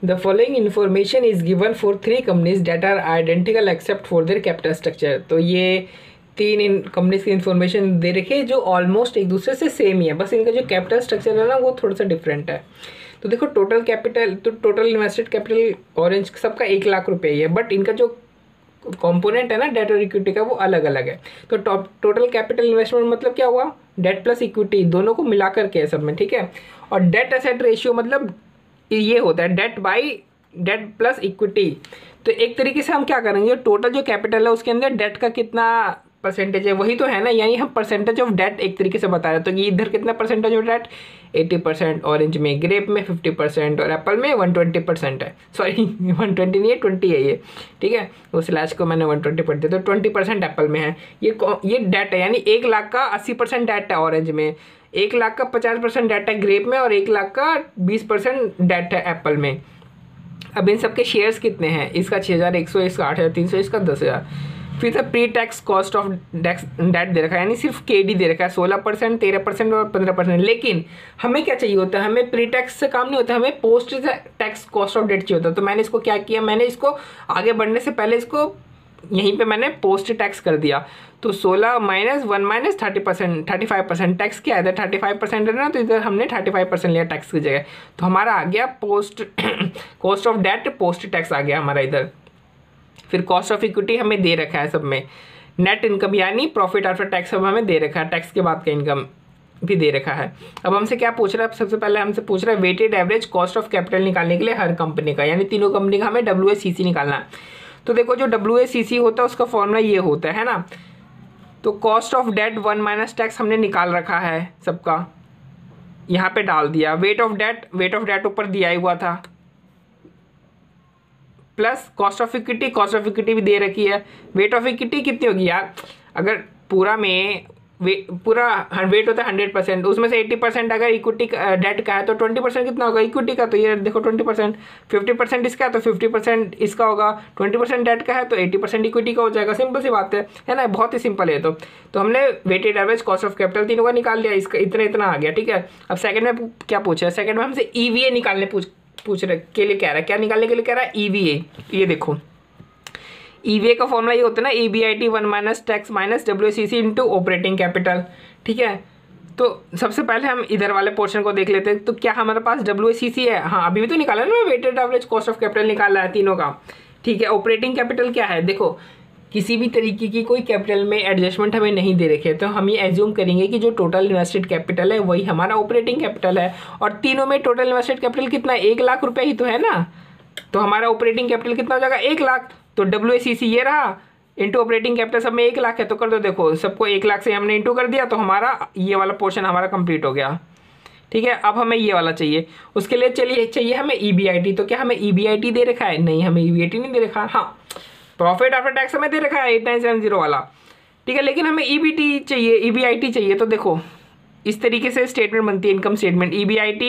The following information is given for 3 companies that are identical except for their capital structure. तो ये 3 companies की information दे रखी है जो ऑलमोस्ट एक दूसरे से सेम ही है, बस इनका जो कैपिटल स्ट्रक्चर है ना वो थोड़ा सा डिफरेंट है। तो देखो टोटल कैपिटल, तो टोटल इन्वेस्टेड कैपिटल ऑरेंज सबका 1 लाख रुपये ही है, बट इनका जो कंपोनेंट है ना डेट और इक्विटी का वो अलग अलग है। तो टोटल कैपिटल इन्वेस्टमेंट मतलब क्या हुआ, डेट प्लस इक्विटी दोनों को मिला करके है सब में, ठीक है। और डेट एसेट रेशियो मतलब ये होता है debt by debt plus equity. तो एक तरीके से हम क्या करेंगे, टोटल जो कैपिटल है उसके अंदर डेट का कितना परसेंटेज है वही तो है ना, यानी हम परसेंटेज ऑफ डेट एक तरीके से बता रहे हैं। तो ये इधर कितना परसेंटेज ऑफ डेट, 80%, ऑरेंज में, ग्रेप में 50% और एप्पल में 120% है। सॉरी 120 नहीं है, 20 है ये, ठीक है। वो स्लैश को मैंने 120 पढ़ दिया, तो 20% एप्पल में है। ये डेट है, यानी 1 लाख का 80% डेट है ऑरेंज में, 1 लाख का 50% डेट है ग्रेप में और 1 लाख का 20% डेट है एप्पल में। अब इन सबके शेयर्स कितने हैं, इसका 6100, इसका 8300, इसका 10,000। फिर था pre tax cost of debt दे रखा है, यानी सिर्फ केडी दे रखा है 16%, 13% और 15%। लेकिन हमें क्या चाहिए होता है, हमें प्री टैक्स से काम नहीं होता, हमें post tax cost of debt चाहिए होता है। तो मैंने इसको क्या किया, मैंने इसको आगे बढ़ने से पहले इसको यहीं पे मैंने पोस्ट टैक्स कर दिया। तो 16 माइनस 1 माइनस 30%, 35% टैक्स क्या है, इधर 35% है ना, तो इधर हमने 35% लिया टैक्स की जगह। तो हमारा आ गया post cost of debt post tax आ गया हमारा इधर। फिर कॉस्ट ऑफ इक्विटी हमें दे रखा है सब में, नेट इनकम यानी प्रॉफिट आफ्टर टैक्स सब हमें दे रखा है, टैक्स के बाद का इनकम भी दे रखा है। अब हमसे क्या पूछ रहा है, सबसे पहले हमसे पूछ रहा है weighted average cost of capital निकालने के लिए हर कंपनी का, यानी तीनों कंपनी का हमें WACC निकालना है। तो देखो जो WACC होता है उसका फॉर्मूला ये होता है ना। तो cost of debt 1 minus tax हमने निकाल रखा है सबका, यहाँ पे डाल दिया। वेट ऑफ डेट ऊपर दिया ही हुआ था, प्लस कॉस्ट ऑफ इक्विटी भी दे रखी है। वेट ऑफ इक्विटी कितनी होगी यार, अगर पूरा में पूरा वेट होता है 100%, उसमें से 80% अगर इक्विटी डेट का है तो 20% कितना होगा इक्विटी का, तो ये देखो 20%, 50% इसका है तो 50% इसका होगा, 20% डेट का है तो 80% इक्विटी का हो जाएगा। सिंपल सी बात है ना, बहुत ही सिंपल है। तो हमने weighted average cost of capital तीनों का निकाल लिया, इसका इतना आ गया, ठीक है। अब सेकंड में क्या पूछा है, सेकंड में हमसे EVA निकालने पूछ रहे के लिए कह रहा है, क्या निकालने के लिए कह रहा है, EVA। ये देखो EVA का फॉर्मूला ये होता है ना, EBIT 1 minus tax minus WACC into operating capital, ठीक है। तो सबसे पहले हम इधर वाले पोर्शन को देख लेते हैं। तो क्या हमारे पास WACC है, हाँ अभी भी तो निकाला ना, weighted average cost of capital निकाला है तीनों का, ठीक है। ऑपरेटिंग कैपिटल क्या है, देखो किसी भी तरीके की कोई कैपिटल में एडजस्टमेंट हमें नहीं दे रखे, तो हम ये एज्यूम करेंगे कि जो टोटल इन्वेस्टेड कैपिटल है वही हमारा ऑपरेटिंग कैपिटल है। और तीनों में टोटल इन्वेस्टेड कैपिटल कितना, 1 लाख रुपये ही तो है ना। तो हमारा ऑपरेटिंग कैपिटल कितना हो जाएगा, 1 लाख। तो WACC ये रहा, इंटू ऑपरेटिंग कैपिटल सब में 1 लाख है, तो कर दो, देखो सबको 1 लाख से हमने इंटू कर दिया, तो हमारा ये वाला पोर्शन हमारा कंप्लीट हो गया, ठीक है। अब हमें ये वाला चाहिए, उसके लिए चाहिए हमें EBIT। तो क्या हमें EBIT दे रखा है, नहीं हमें EBIT नहीं दे रखा, हाँ प्रॉफिट आफ्टर टैक्स हमें दे रखा है 8970 वाला, ठीक है। लेकिन हमें EBIT चाहिए। तो देखो इस तरीके से स्टेटमेंट बनती है, इनकम स्टेटमेंट। EBIT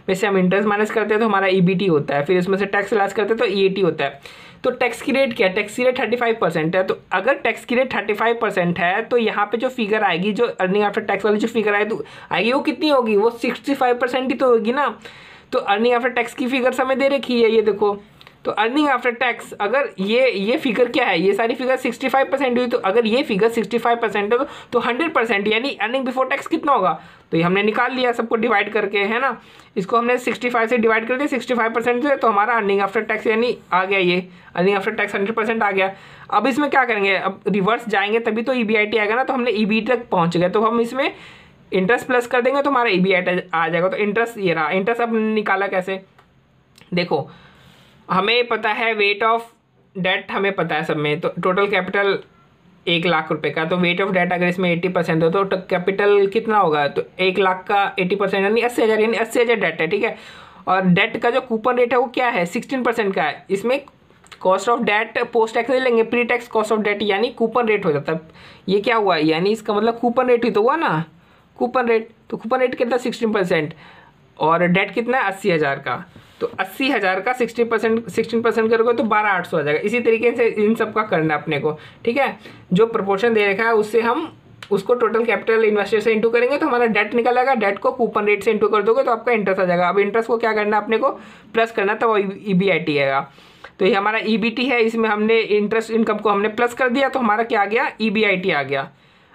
में से हम इंटरेस्ट माइनस करते हैं तो हमारा EBT होता है, फिर इसमें से टैक्स लास करते हैं तो EAT होता है। तो टैक्स की रेट क्या है, टैक्स की रेट 35% है। तो अगर टैक्स की रेट 35% है तो यहाँ पे जो फिगर आएगी, जो अर्निंग आफ्टर टैक्स वाली जो फिगर आएगी वो कितनी होगी, वो 65% ही तो होगी ना। तो अर्निंग आफ्टर टैक्स की फिगर हमें दे रखी है, ये देखो। तो अर्निंग आफ्टर टैक्स अगर ये फिगर क्या है, ये सारी फिगर 65% हुई, तो अगर ये फिगर 65% है तो 100% यानी अर्निंग बिफोर टैक्स कितना होगा, तो ये हमने निकाल लिया सबको डिवाइड करके, है ना। इसको हमने 65 से डिवाइड कर दिया 65% से, तो हमारा अर्निंग आफ्टर टैक्स यानी आ गया, ये अर्निंग आफ्टर टैक्स 100% आ गया। अब इसमें क्या करेंगे, अब रिवर्स जाएंगे तभी तो EBIT आएगा ना। तो हमने EBIT तक पहुँच गए, तो हम इसमें इंटरेस्ट प्लस कर देंगे तो हमारा EBIT आ जाएगा। तो इंटरेस्ट ये रहा, इंटरेस्ट अब निकाला कैसे, देखो हमें पता है वेट ऑफ डेट, हमें पता है सब में। तो टोटल कैपिटल 1 लाख रुपए का, तो वेट ऑफ डेट अगर इसमें 80% हो तो कैपिटल कितना होगा, तो 1 लाख का 80% यानी 80,000, यानी 80,000 डेट है, ठीक है। और डेट का जो कूपन रेट है वो क्या है, 16% का है। इसमें cost of debt post tax नहीं लेंगे, pre tax cost of debt यानी कूपन रेट हो जाता है। ये क्या हुआ, यानी इसका मतलब कूपन रेट ही तो हुआ ना, कूपन रेट। तो कूपन रेट कितना 16% और डेट कितना है 80,000 का। तो 80,000 का 16% करोगे तो 12,800 आ जाएगा। इसी तरीके से इन सब का करना है अपने को, ठीक है। जो प्रोपोर्शन दे रखा है उससे हम उसको टोटल कैपिटल इन्वेस्टेड से इंटू करेंगे तो हमारा डेट निकल आएगा, डेट को कूपन रेट से इंटू कर दोगे तो आपका इंटरेस्ट आ जाएगा। अब इंटरेस्ट को क्या करना है अपने को प्लस करना, तो वो EBIT आएगा। तो ये हमारा EBT है, इसमें हमने इंटरेस्ट इनकम को हमने प्लस कर दिया तो हमारा क्या आ गया, EBIT आ गया।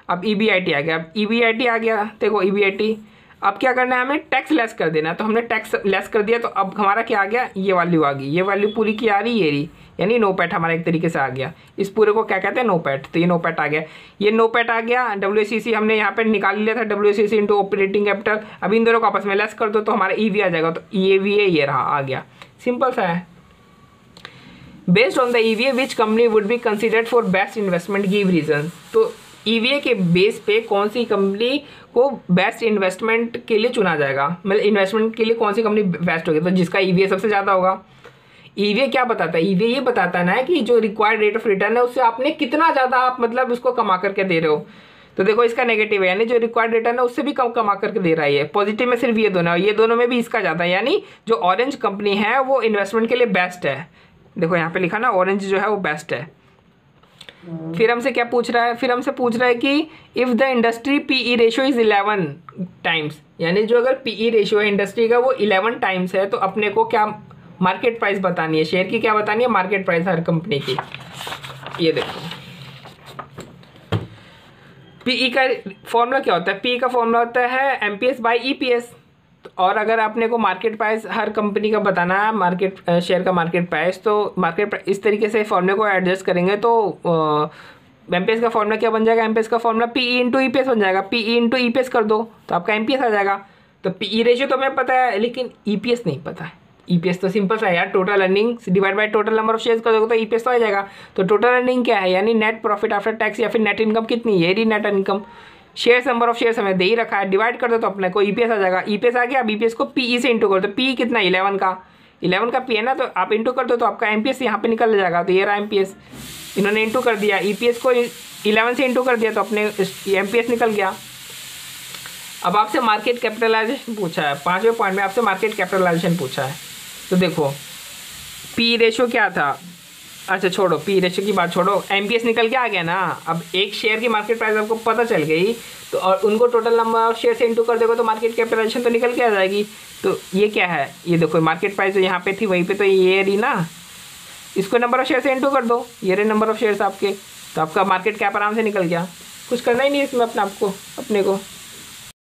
अब EBIT आ गया, अब EBIT आ गया, देखो EBIT। अब क्या करना है, हमें टैक्स लेस कर देना है, तो हमने टैक्स लेस कर दिया तो अब हमारा क्या आ गया, ये वैल्यू आ गई। ये वैल्यू पूरी की आ रही, ये रही, यानी NOPAT हमारा एक तरीके से आ गया। इस पूरे को क्या कहते हैं, NOPAT। तो ये NOPAT आ गया, ये NOPAT आ गया। WACC हमने यहाँ पे निकाल लिया था, WACC इंटू ऑपरेटिंग कैपिटल। अब इन दोनों को आपस में लेस कर दो तो हमारा EV आ जाएगा, तो EVA ये रहा, आ गया, सिंपल सा है। Based on the EVA which company would be considered for best investment, give reason. तो EVA के बेस पे कौन सी कंपनी को बेस्ट इन्वेस्टमेंट के लिए चुना जाएगा, मतलब इन्वेस्टमेंट के लिए कौन सी कंपनी बेस्ट होगी, तो जिसका EVA सबसे ज़्यादा होगा। EVA क्या बताता है, EVA ये बताता है ना कि जो रिक्वायर्ड रेट ऑफ रिटर्न है उससे आपने कितना ज़्यादा आप मतलब उसको कमा करके दे रहे हो। तो देखो इसका नेगेटिव है, यानी जो रिक्वायर्ड रिटर्न है उससे भी कम कमा करके दे रहा है। पॉजिटिव में सिर्फ ये दोनों, ये दोनों में भी इसका ज़्यादा है, यानी जो ऑरेंज कंपनी है वो इन्वेस्टमेंट के लिए बेस्ट है। देखो यहाँ पे लिखा ना, ऑरेंज जो है वो बेस्ट है। फिर हमसे क्या पूछ रहा है, फिर हमसे पूछ रहा है कि if the industry PE ratio is 11 times, यानी जो अगर PE रेशियो है इंडस्ट्री का वो 11 टाइम्स है तो अपने को क्या मार्केट प्राइस बतानी है, शेयर की क्या बतानी है, मार्केट प्राइस हर कंपनी की। ये देखो PE का फॉर्मूला क्या होता है, PE का फॉर्मूला होता है MPS/EPS। और अगर आपने को मार्केट प्राइस हर कंपनी का बताना है, मार्केट शेयर का मार्केट प्राइस, तो मार्केट प्राइस इस तरीके से फॉर्मूले को एडजस्ट करेंगे तो MPS का फॉर्मूला क्या बन जाएगा, MPS का फॉर्मूला PE इंटू EPS बन जाएगा। PE इंटू EPS कर दो तो आपका MPS आ जाएगा। तो PE रेशियो तो हमें पता है लेकिन EPS नहीं पता है। EPS तो सिंपल सा है यार, total earning divide by total number of shares कर दोगे तो EPS तो आ जाएगा। तो टोटल अर्निंग क्या है, यानी नेट प्रॉफिट आफ्टर टैक्स या फिर नेट इनकम कितनी, ये रही net income. Shares number of shares हमें दे ही रखा है, डिवाइड कर दो तो अपने को EPS आ जाएगा। EPS आ गया, अब EPS को PE से इंटू कर दो। PE कितना, 11 का P है ना, तो आप इंटू कर दो तो आपका MPS यहाँ पे निकल जाएगा। तो ये रहा MPS, इन्होंने इंटू कर दिया, EPS को 11 से इंटू कर दिया तो अपने MPS निकल गया। अब आपसे मार्केट कैपिटलाइजेशन पूछा है, 5वें पॉइंट में आपसे मार्केट कैपिटलाइजेशन पूछा है। तो देखो PE रेशियो क्या था, अच्छा छोड़ो PE रेशियो की बात छोड़ो, MPS निकल के आ गया ना। अब एक शेयर की मार्केट प्राइस आपको पता चल गई तो और उनको टोटल नंबर ऑफ शेयर से इंटू कर दोगे तो मार्केट कैपिटलाइजेशन तो निकल के आ जाएगी। तो ये क्या है, ये देखो मार्केट प्राइस जो यहाँ पे थी वहीं पे तो ये रही ना, इसको नंबर ऑफ शेयर से इंटू कर दो, ये रहे नंबर ऑफ शेयर्स आपके, तो आपका मार्केट कैप आराम से निकल गया। कुछ करना ही नहीं इसमें अपने को।